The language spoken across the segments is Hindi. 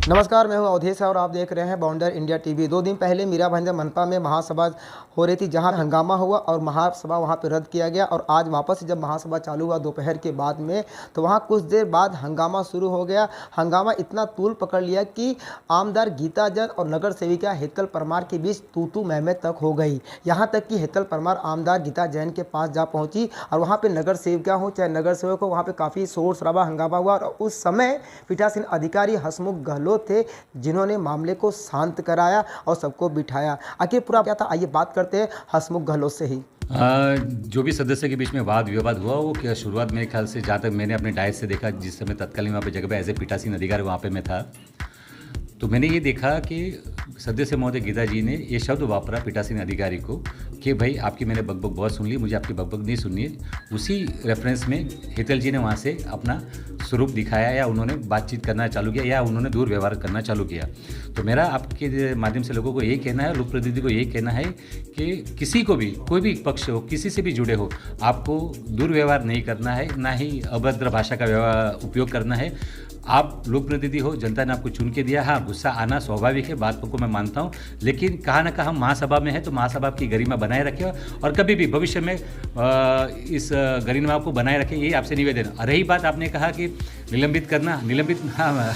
नमस्कार, मैं हूं अवधेश और आप देख रहे हैं बाउंडर इंडिया टीवी। 2 दिन पहले मीरा भाईंदर मनपा में महासभा हो रही थी, जहां हंगामा हुआ और महासभा वहां पर रद्द किया गया। और आज वापस जब महासभा चालू हुआ दोपहर के बाद में, तो वहां कुछ देर बाद हंगामा शुरू हो गया। हंगामा इतना तूल पकड़ लिया कि आमदार गीता जैन और नगर सेविका हेतल परमार के बीच तू मैं तक हो गई। यहाँ तक कि हेतल परमार आमदार गीता जैन के पास जा पहुँची और वहाँ पर नगर सेविका हो चाहे नगर सेवक हो, वहाँ पर काफ़ी शोर शराबा हंगामा हुआ। और उस समय पीठासीन अधिकारी हसमुख गहलोत थे जिन्होंने मामले को शांत कराया और सबको बिठाया। आखिर पूरा क्या था, आइए बात करते हैं हसमुख गहलोत से ही। जो भी सदस्य के बीच में वाद विवाद हुआ वो क्या शुरुआत मेरे ख्याल से जहाँ तक मैंने अपने डायस से देखा, जिस समय तत्कालीन वहाँ पे जगह पे एज ए पीठासीन अधिकारी वहाँ पे मैं था, तो मैंने ये देखा कि सदस्य महोदय गीता जी ने ये शब्द वापरा पीठासीन अधिकारी को कि भाई आपकी मैंने बकबक बहुत सुन ली, मुझे आपकी बकबक नहीं सुननी है। उसी रेफरेंस में हेतल जी ने वहाँ से अपना स्वरूप दिखाया या उन्होंने बातचीत करना चालू किया या उन्होंने दुर्व्यवहार करना चालू किया। तो मेरा आपके माध्यम से लोगों को यही कहना है, लोक प्रतिनिधि को यही कहना है कि किसी को भी, कोई भी पक्ष हो, किसी से भी जुड़े हो, आपको दुर्व्यवहार नहीं करना है, ना ही अभद्र भाषा का उपयोग करना है। आप लोक प्रतिनिधि हो, जनता ने आपको चुन के दिया। हाँ, गुस्सा आना स्वाभाविक है, बात को मैं मानता हूँ, लेकिन कहाँ ना कहाँ महासभा में है तो महासभा की गरिमा बनाए रखें और कभी भी भविष्य में इस गरिमा को बनाए रखें, यही आपसे निवेदन। रही बात आपने कहा कि निलंबित करना, हाँ,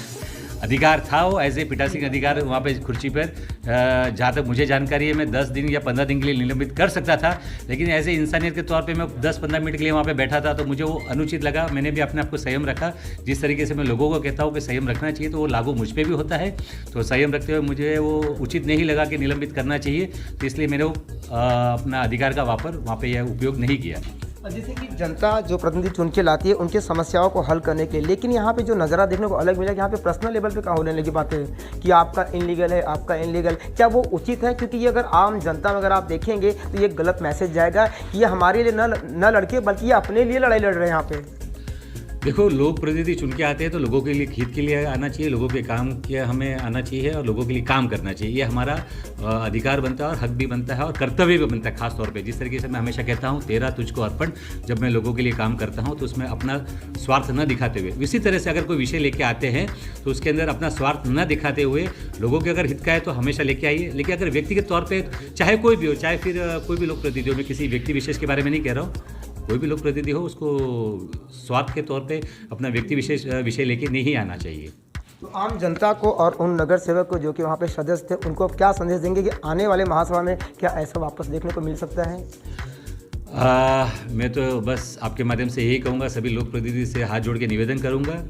अधिकार था वो एज ए पीठासीन अधिकार वहाँ पे कुर्सी पर, जहाँ तक मुझे जानकारी है मैं 10 दिन या 15 दिन के लिए निलंबित कर सकता था, लेकिन एज ए इंसानियत के तौर पे मैं 10-15 मिनट के लिए वहाँ पे बैठा था, तो मुझे वो अनुचित लगा। मैंने भी अपने आप को संयम रखा। जिस तरीके से मैं लोगों को कहता हूँ कि संयम रखना चाहिए, तो वो लागू मुझ पर भी होता है। तो संयम रखते हुए मुझे वो उचित नहीं लगा कि निलंबित करना चाहिए, तो इसलिए मैंने वो अपना अधिकार का वापर वहाँ पर यह उपयोग नहीं किया। जैसे कि जनता जो प्रतिनिधि चुन के लाती है उनकी समस्याओं को हल करने के लिए, लेकिन यहाँ पे जो नज़ारा देखने को अलग मिला कि यहाँ पे पर्सनल लेवल पे क्या होने लगी बातें कि आपका इनलीगल है, आपका इनलीगल, क्या वो उचित है? क्योंकि ये अगर आम जनता में अगर आप देखेंगे तो ये गलत मैसेज जाएगा कि ये हमारे लिए न लड़के बल्कि ये अपने लिए लड़ाई लड़ रहे हैं यहाँ पे। देखो, लोक प्रतिनिधि चुन के आते हैं तो लोगों के लिए, हित के लिए आना चाहिए, लोगों के काम के हमें आना चाहिए और लोगों के लिए काम करना चाहिए। ये हमारा अधिकार बनता है और हक भी बनता है और कर्तव्य भी बनता है। खास तौर पे जिस तरीके से मैं हमेशा कहता हूँ, तेरा तुझको अर्पण, जब मैं लोगों के लिए काम करता हूँ तो उसमें अपना स्वार्थ न दिखाते हुए, इसी तरह से अगर कोई विषय लेके आते हैं तो उसके अंदर अपना स्वार्थ न दिखाते हुए लोगों के अगर हित का है तो हमेशा लेके आइए। लेकिन अगर व्यक्तिगत तौर पर, चाहे कोई भी हो, चाहे फिर कोई भी लोक प्रतिनिधि हो, मैं किसी व्यक्ति विशेष के बारे में नहीं कह रहा हूँ, कोई भी लोक प्रतिनिधि हो, उसको स्वार्थ के तौर पे अपना व्यक्ति विशेष विषय लेके नहीं आना चाहिए। तो आम जनता को और उन नगर सेवक को जो कि वहाँ पे सदस्य थे, उनको क्या संदेश देंगे कि आने वाले महासभा में क्या ऐसा वापस देखने को मिल सकता है? मैं तो बस आपके माध्यम से यही कहूँगा, सभी लोक प्रतिनिधि से हाथ जोड़ के निवेदन करूँगा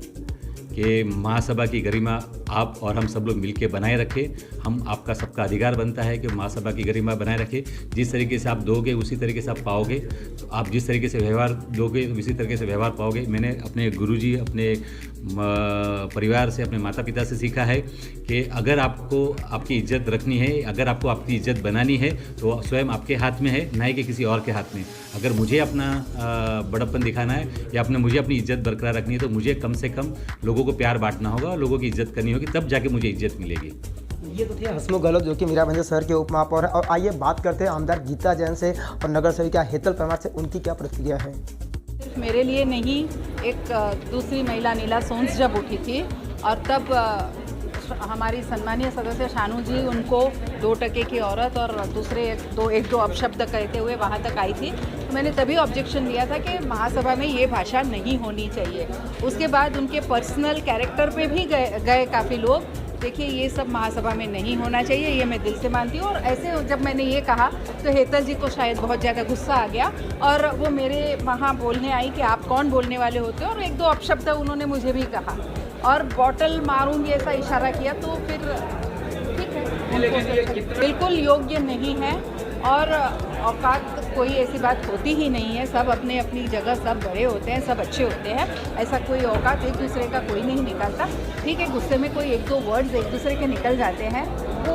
कि महासभा की गरिमा आप और हम सब लोग मिलके बनाए रखें। हम आपका सबका अधिकार बनता है कि महासभा की गरिमा बनाए रखें। जिस तरीके से आप दोगे उसी तरीके से आप पाओगे। तो आप जिस तरीके से व्यवहार दोगे उसी तरीके से व्यवहार पाओगे। मैंने अपने गुरुजी, अपने परिवार से, अपने माता पिता से सीखा है कि अगर आपको आपकी इज्जत रखनी है, अगर आपको आपकी इज्जत बनानी है तो स्वयं आपके हाथ में है, ना ही कि किसी और के हाथ में। अगर मुझे अपना बड़प्पन दिखाना है या मुझे अपनी इज्जत बरकरार रखनी है तो मुझे कम से कम लोगों को प्यार बांटना होगा, लोगों की इज्जत करनी होगी, तब जाके मुझे इज्जत मिलेगी। ये तो थे हसमुख गहलोत जो कि मीरा भाईंदर शहर के उप महापौर है। और आइए बात करते हैं आमदार गीता जैन से और नगर सेविका हेतल परमार से, उनकी क्या प्रतिक्रिया है? सिर्फ मेरे लिए नहीं, एक दूसरी महिला नीला सोन्स जब उठी थी और तब हमारी सम्मानीय सदस्य शानू जी उनको 2% की औरत और दूसरे एक दो अपशब्द कहते हुए वहाँ तक आई थी, तो मैंने तभी ऑब्जेक्शन दिया था कि महासभा में ये भाषा नहीं होनी चाहिए। उसके बाद उनके पर्सनल कैरेक्टर पे भी गए काफ़ी लोग। देखिए, ये सब महासभा में नहीं होना चाहिए, ये मैं दिल से मानती हूँ। और ऐसे जब मैंने ये कहा तो हेतल जी को शायद बहुत ज़्यादा गुस्सा आ गया और वो मेरे वहाँ बोलने आई कि आप कौन बोलने वाले होते हो, और 1-2 अपशब्द उन्होंने मुझे भी कहा और बॉटल मारूंगी ऐसा इशारा किया। तो फिर ठीक है, बिल्कुल योग्य नहीं है और औकात कोई ऐसी बात होती ही नहीं है। सब अपने अपनी जगह सब बड़े होते हैं, सब अच्छे होते हैं, ऐसा कोई औकात एक दूसरे का कोई नहीं निकालता। ठीक है, गुस्से में कोई 1-2 वर्ड्स एक दूसरे के निकल जाते हैं, वो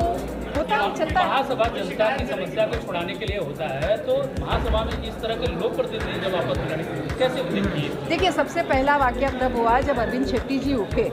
होता है, चलता है। महासभा जनता की समस्या को छुड़ाने के लिए होता है, तो महासभा में इस तरह के लोक प्रतिनिधि जब आपस में कैसे उचित किए? देखिए, सबसे पहला वाकया तब हुआ जब अरविंद शेट्टी जी उठे।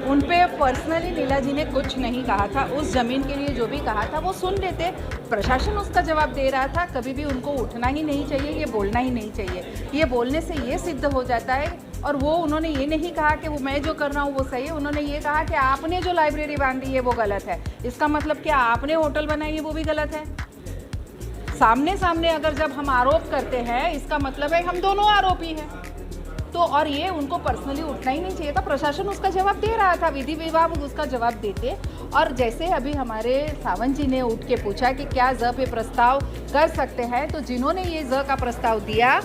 उन पे पर्सनली नीला जी ने कुछ नहीं कहा था। उस ज़मीन के लिए जो भी कहा था वो सुन लेते, प्रशासन उसका जवाब दे रहा था। कभी भी उनको उठना ही नहीं चाहिए, ये बोलना ही नहीं चाहिए। ये बोलने से ये सिद्ध हो जाता है और वो उन्होंने ये नहीं कहा कि वो मैं जो कर रहा हूँ वो सही है, उन्होंने ये कहा कि आपने जो लाइब्रेरी बांधी है वो गलत है। इसका मतलब क्या आपने होटल बनाई है वो भी गलत है? सामने सामने अगर जब हम आरोप करते हैं इसका मतलब है हम दोनों आरोपी हैं। तो और ये उनको पर्सनली उठना ही नहीं चाहिए था, प्रशासन उसका जवाब दे रहा था, विधि विभाग उसका जवाब देते। और जैसे अभी हमारे सावंत जी ने उठ के पूछा कि क्या ज पे प्रस्ताव कर सकते हैं, तो जिन्होंने ये ज का प्रस्ताव दिया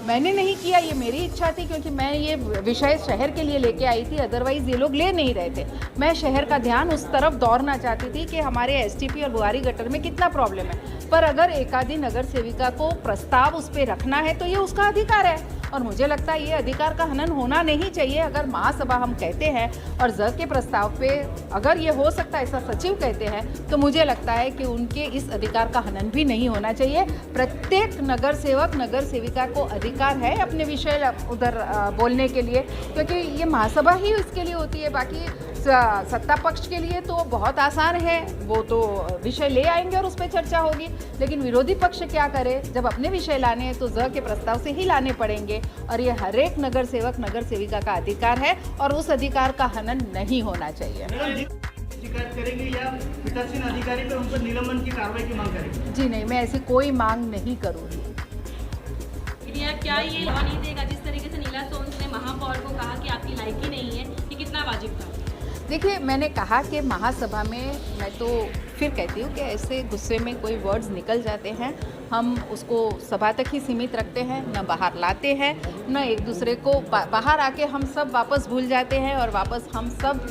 मैंने नहीं किया, ये मेरी इच्छा थी क्योंकि मैं ये विषय शहर के लिए लेके आई थी, अदरवाइज़ ये लोग ले नहीं रहे थे। मैं शहर का ध्यान उस तरफ दौड़ना चाहती थी कि हमारे एसटीपी और बुआरी गटर में कितना प्रॉब्लम है। पर अगर एकाधी नगर सेविका को प्रस्ताव उस पर रखना है तो ये उसका अधिकार है और मुझे लगता है ये अधिकार का हनन होना नहीं चाहिए। अगर महासभा हम कहते हैं और ज के प्रस्ताव पे अगर ये हो सकता है ऐसा सचिव कहते हैं तो मुझे लगता है कि उनके इस अधिकार का हनन भी नहीं होना चाहिए। प्रत्येक नगर सेवक नगर सेविका को अधिकार है अपने विषय उधर बोलने के लिए, क्योंकि ये महासभा ही इसके लिए होती है। बाकी सत्ता पक्ष के लिए तो बहुत आसान है, वो तो विषय ले आएंगे और उस पर चर्चा होगी, लेकिन विरोधी पक्ष क्या करे, जब अपने विषय लाने हैं तो ज के प्रस्ताव से ही लाने पड़ेंगे। और ये हर एक नगर सेवक नगर सेविका का अधिकार है और उस अधिकार का हनन नहीं होना चाहिए। शिकायत करेंगे या पीठासीन अधिकारी पर उन पर निलंबन की कार्रवाई की मांग करेंगे? जी नहीं, मैं ऐसी कोई मांग नहीं करूँगी। क्या ये लॉ नहीं देगा जिस तरीके से नीला सोन्स ने महापौर को कहा कि आपकी लायकी नहीं है, ये कितना वाजिब था? देखिए, मैंने कहा कि महासभा में मैं तो फिर कहती हूँ कि ऐसे गुस्से में कोई वर्ड्स निकल जाते हैं, हम उसको सभा तक ही सीमित रखते हैं, न बाहर लाते हैं, न एक दूसरे को बाहर आके हम सब वापस भूल जाते हैं और वापस हम सब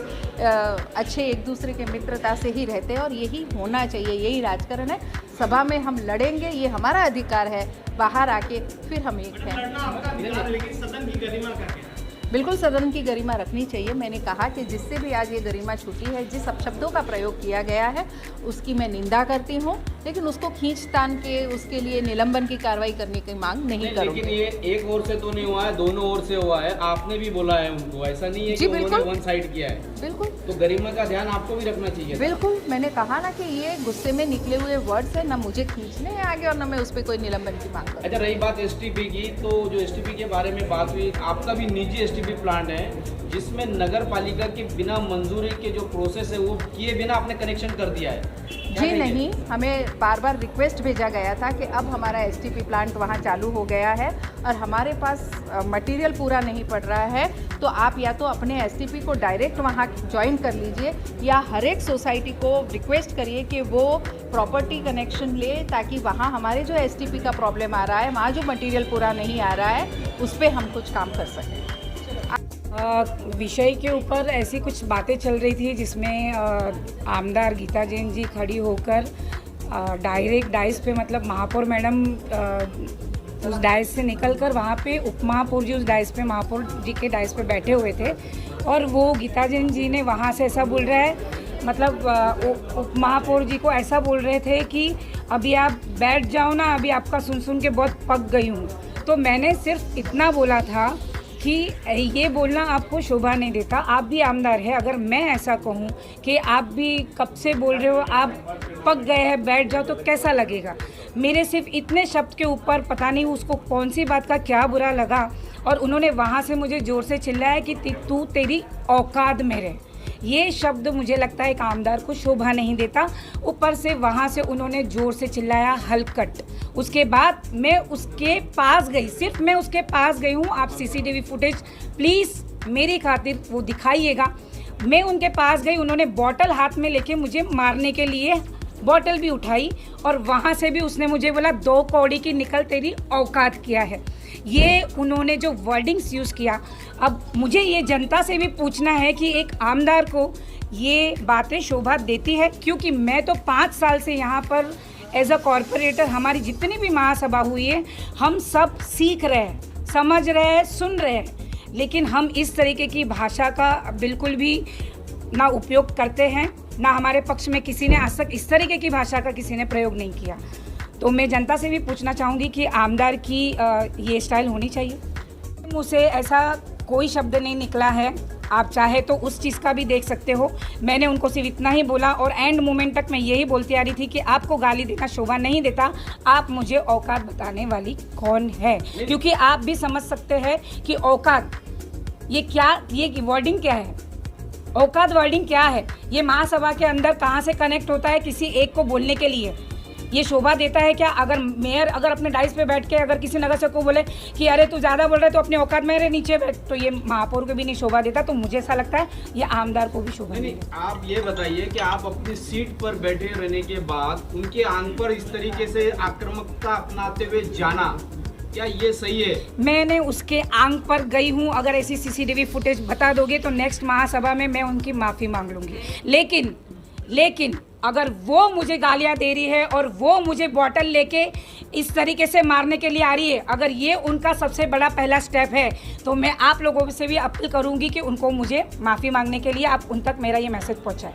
अच्छे एक दूसरे के मित्रता से ही रहते हैं और यही होना चाहिए, यही राजकारण है। सभा में हम लड़ेंगे, ये हमारा अधिकार है, बाहर आके फिर हम एक हैं। लेकिन सदन की गरिमा का क्या? बिल्कुल सदन की गरिमा रखनी चाहिए। मैंने कहा कि जिससे भी आज ये गरिमा छूटी है, जिस अपशब्दों का प्रयोग किया गया है उसकी मैं निंदा करती हूँ, लेकिन उसको खींच तान के उसके लिए निलंबन की कार्रवाई करने की मांग नहीं करूँगी। लेकिन ये एक ओर से तो नहीं हुआ है, दोनों ओर से हुआ है। आपने भी बोला है उनको, ऐसा नहीं है कि उन्होंने वन साइड किया है। बिल्कुल, तो गरिमा का ध्यान आपको भी रखना चाहिए। बिल्कुल, मैंने कहा ना कि ये गुस्से में निकले हुए वर्ड्स है, ना मुझे खींचने हैं आगे और ना मैं उस पर कोई निलंबन की मांग करूँ। अच्छा, रही बात एसटीपी की, तो जो एसटीपी के बारे में बात हुई, आपका भी निजी एसटीपी प्लांट है जिसमें नगर पालिका के बिना मंजूरी के जो प्रोसेस है वो किए बिना आपने कनेक्शन कर दिया है। जी नहीं, हमें बार बार रिक्वेस्ट भेजा गया था कि अब हमारा एसटीपी प्लांट वहाँ चालू हो गया है और हमारे पास मटेरियल पूरा नहीं पड़ रहा है, तो आप या तो अपने एसटीपी को डायरेक्ट वहाँ ज्वाइन कर लीजिए या हर एक सोसाइटी को रिक्वेस्ट करिए कि वो प्रॉपर्टी कनेक्शन ले, ताकि वहाँ हमारे जो एसटीपी का प्रॉब्लम आ रहा है, वहाँ जो मटेरियल पूरा नहीं आ रहा है उस पर हम कुछ काम कर सकें। विषय के ऊपर ऐसी कुछ बातें चल रही थी जिसमें आमदार गीता जैन जी खड़ी होकर डायरेक्ट डाइस पे, मतलब महापौर मैडम उस डाइस से निकलकर वहाँ पे उप महापौर जी उस डाइस पे, महापौर जी के डाइस पे बैठे हुए थे और वो गीता जैन जी ने वहाँ से ऐसा बोल रहा है, मतलब उप महापौर जी को ऐसा बोल रहे थे कि अभी आप बैठ जाओ ना, अभी आपका सुन सुन के बहुत पक गई हूँ। तो मैंने सिर्फ इतना बोला था कि ये बोलना आपको शोभा नहीं देता, आप भी आमदार है। अगर मैं ऐसा कहूँ कि आप भी कब से बोल रहे हो, आप पक गए हैं, बैठ जाओ, तो कैसा लगेगा? मेरे सिर्फ इतने शब्द के ऊपर पता नहीं उसको कौन सी बात का क्या बुरा लगा और उन्होंने वहाँ से मुझे ज़ोर से चिल्लाया कि तू तेरी औकात में रह। ये शब्द मुझे लगता है एक आमदार को शोभा नहीं देता। ऊपर से वहाँ से उन्होंने ज़ोर से चिल्लाया हलकट। उसके बाद मैं उसके पास गई, सिर्फ मैं उसके पास गई हूँ। आप सीसीटीवी फुटेज प्लीज़ मेरी खातिर वो दिखाइएगा। मैं उनके पास गई, उन्होंने बॉटल हाथ में लेके मुझे मारने के लिए बॉटल भी उठाई और वहाँ से भी उसने मुझे बोला 2 कौड़ी की निकल, तेरी औकात किया है। ये उन्होंने जो वर्डिंग्स यूज़ किया, अब मुझे ये जनता से भी पूछना है कि एक आमदार को ये बातें शोभा देती है? क्योंकि मैं तो 5 साल से यहाँ पर एज अ कॉरपोरेटर, हमारी जितनी भी महासभा हुई है, हम सब सीख रहे हैं, समझ रहे हैं, सुन रहे हैं, लेकिन हम इस तरीके की भाषा का बिल्कुल भी ना उपयोग करते हैं, ना हमारे पक्ष में किसी ने आज तक इस तरीके की भाषा का किसी ने प्रयोग नहीं किया। तो मैं जनता से भी पूछना चाहूँगी कि आमदार की ये स्टाइल होनी चाहिए। मुझसे ऐसा कोई शब्द नहीं निकला है, आप चाहे तो उस चीज़ का भी देख सकते हो। मैंने उनको सिर्फ इतना ही बोला और एंड मोमेंट तक मैं यही बोलती आ रही थी कि आपको गाली देना शोभा नहीं देता, आप मुझे औकात बताने वाली कौन है? क्योंकि आप भी समझ सकते हैं कि औकात ये क्या, ये वर्डिंग क्या है, औकात वर्डिंग क्या है? ये महासभा के अंदर कहाँ से कनेक्ट होता है किसी एक को बोलने के लिए? ये शोभा देता है क्या? अगर मेयर अगर अपने डाइस पे बैठ के अगर किसी नगर सेवक को बोले कि अरे तू ज़्यादा बोल रहा है तो अपने औकात में रहे, नीचे बैठ, तो ये महापौर को भी नहीं शोभा देता। तो मुझे ऐसा लगता है ये आमदार को भी शोभा नहीं देता। आप ये बताइए कि आप अपनी सीट पर बैठे रहने के बाद उनके आंग पर इस तरीके से आक्रामकता अपनाते हुए जाना, क्या ये सही है? मैंने उसके आंग पर गई हूँ, अगर ऐसी सीसीटीवी फुटेज बता दोगे तो नेक्स्ट महासभा में मैं उनकी माफ़ी मांग लूँगी। लेकिन अगर वो मुझे गालियाँ दे रही है और वो मुझे बॉटल लेके इस तरीके से मारने के लिए आ रही है, अगर ये उनका सबसे बड़ा पहला स्टेप है तो मैं आप लोगों से भी अपील करूँगी कि उनको मुझे माफ़ी मांगने के लिए आप उन तक मेरा ये मैसेज पहुँचाएं।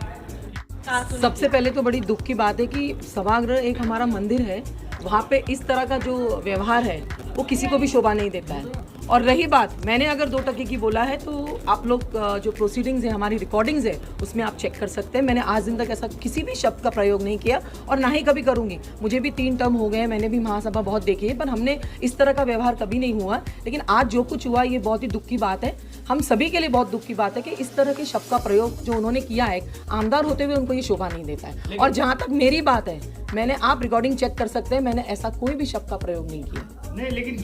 सबसे पहले तो बड़ी दुख की बात है कि सभागृह एक हमारा मंदिर है, वहाँ पे इस तरह का जो व्यवहार है वो किसी को भी शोभा नहीं देता है। और रही बात, मैंने अगर 2 टके की बोला है तो आप लोग जो प्रोसीडिंग्स है, हमारी रिकॉर्डिंग्स है, उसमें आप चेक कर सकते हैं। मैंने आज दिन तक ऐसा किसी भी शब्द का प्रयोग नहीं किया और ना ही कभी करूँगी। मुझे भी 3 टर्म हो गए, मैंने भी महासभा बहुत देखी है, पर हमने इस तरह का व्यवहार कभी नहीं हुआ। लेकिन आज जो कुछ हुआ ये बहुत ही दुख की बात है, हम सभी के लिए बहुत दुख की बात है कि इस तरह के शब्द का प्रयोग जो उन्होंने किया है, आमदार होते हुए उनको ये शोभा नहीं देता है। और जहाँ तक मेरी बात है, मैंने, आप रिकॉर्डिंग चेक कर सकते हैं, मैंने ऐसा कोई भी शब्द का प्रयोग नहीं किया। नहीं, लेकिन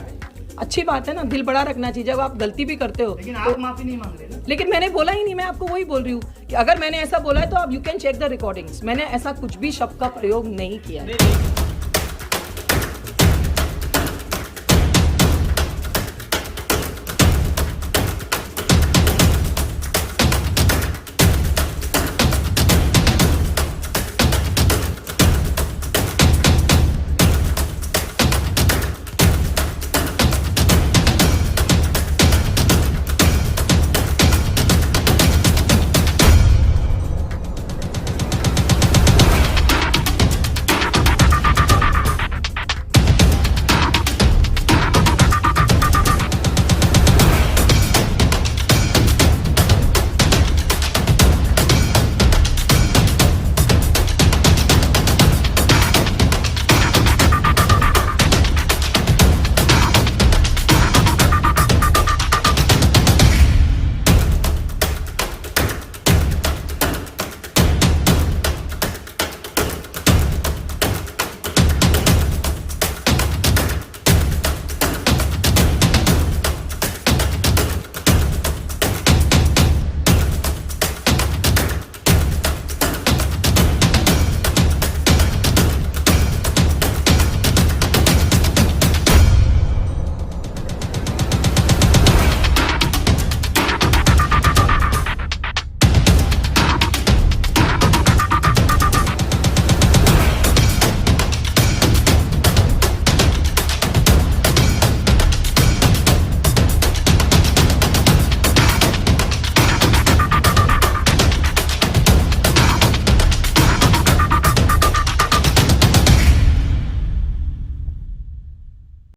अच्छी बात है ना, दिल बड़ा रखना चाहिए। जब आप गलती भी करते हो लेकिन आप माफी नहीं मांग रहे ना। लेकिन मैंने बोला ही नहीं, मैं आपको वही बोल रही हूँ कि अगर मैंने ऐसा बोला है तो आप you can check the recordings. मैंने ऐसा कुछ भी शब्द का प्रयोग नहीं किया है।